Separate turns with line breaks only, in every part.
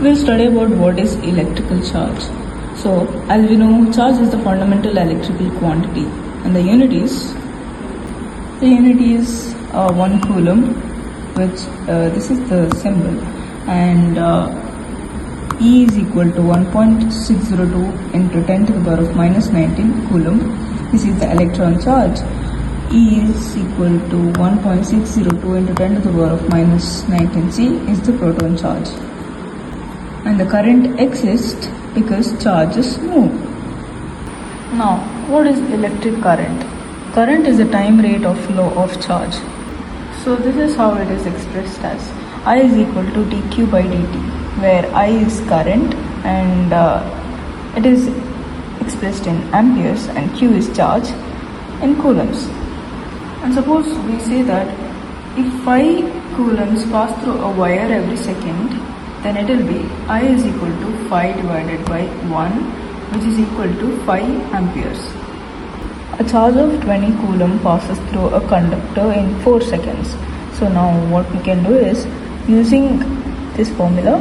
We'll study about what is electrical charge. So, as we know, charge is the fundamental electrical quantity, and the unit is 1 coulomb, which this is the symbol, and E is equal to 1.602 into 10 to the power of minus 19 coulomb. This is the electron charge. E is equal to 1.602 into 10 to the power of minus 19 C is the proton charge. And the current exists because charges move. Now, what is electric current? Current is the time rate of flow of charge. So this is how it is expressed as I is equal to dq by dt, where I is current and it is expressed in amperes and q is charge in coulombs. And suppose we say that if 5 coulombs pass through a wire every second, then it will be I is equal to 5 divided by 1, which is equal to 5 amperes. A charge of 20 coulomb passes through a conductor in 4 seconds. So now what we can do is, using this formula,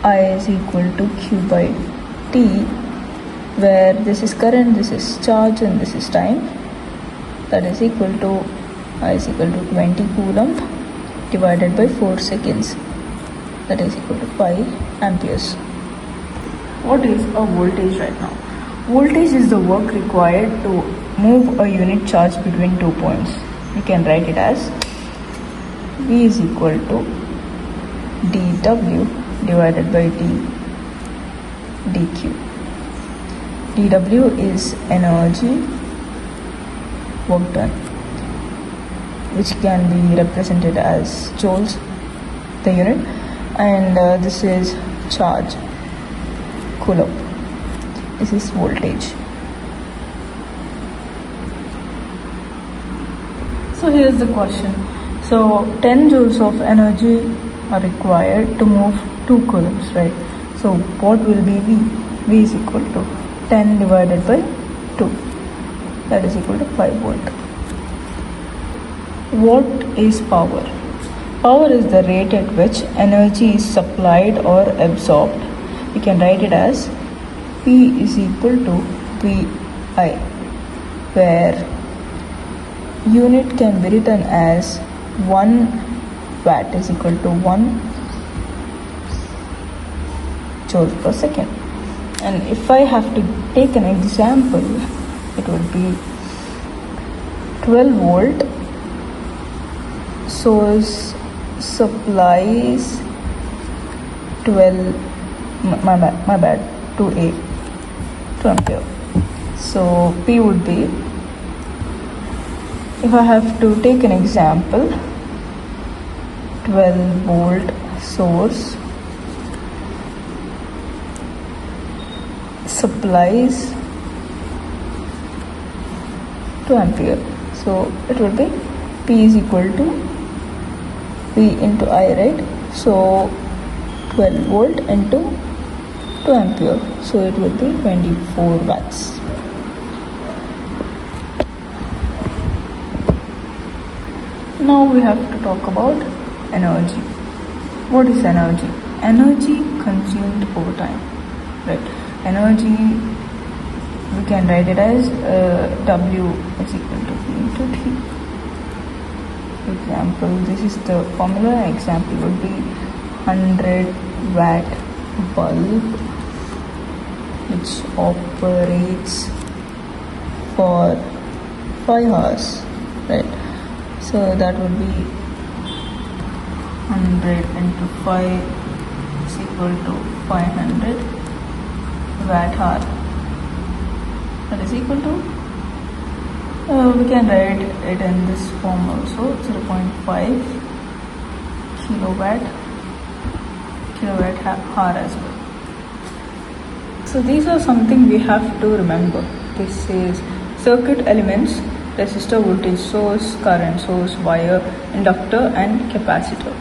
I is equal to q by t, where this is current, this is charge, and this is time. That is equal to I is equal to 20 coulomb divided by 4 seconds. That is equal to 5 amperes. What is a voltage right now? Voltage is the work required to move a unit charge between 2 points. We can write it as V is equal to dW divided by dQ. dW is energy work done, which can be represented as joules, the unit, and this is charge, coulomb. This is voltage. So here's the question. So 10 joules of energy are required to move 2 coulombs, right? So what will be V? V is equal to 10 divided by 2. That is equal to 5 volt. What is power? Power is the rate at which energy is supplied or absorbed. We can write it as P is equal to VI, where unit can be written as 1 watt is equal to 1 joule per second. And if I have to take an example, it would be 12 volt source supplies 2 ampere. So P would be, if I have to take an example, 12 volt source supplies 2 ampere. So it would be P is equal to V into I, right? So 12 volt into 2 ampere. So it would be 24 watts. Now we have to talk about energy. What is energy? Energy consumed over time, right? Energy, we can write it as W is equal to P into T. For example, this is the formula. Example would be 100 watt bulb, which operates for 5 hours, right? So that would be 100 into 5 is equal to 500 watt hour. That is equal to, we can write it in this form also, 0.5 kilowatt hour as well. So these are something we have to remember. This is circuit elements: resistor, voltage source, current source, wire, inductor and capacitor.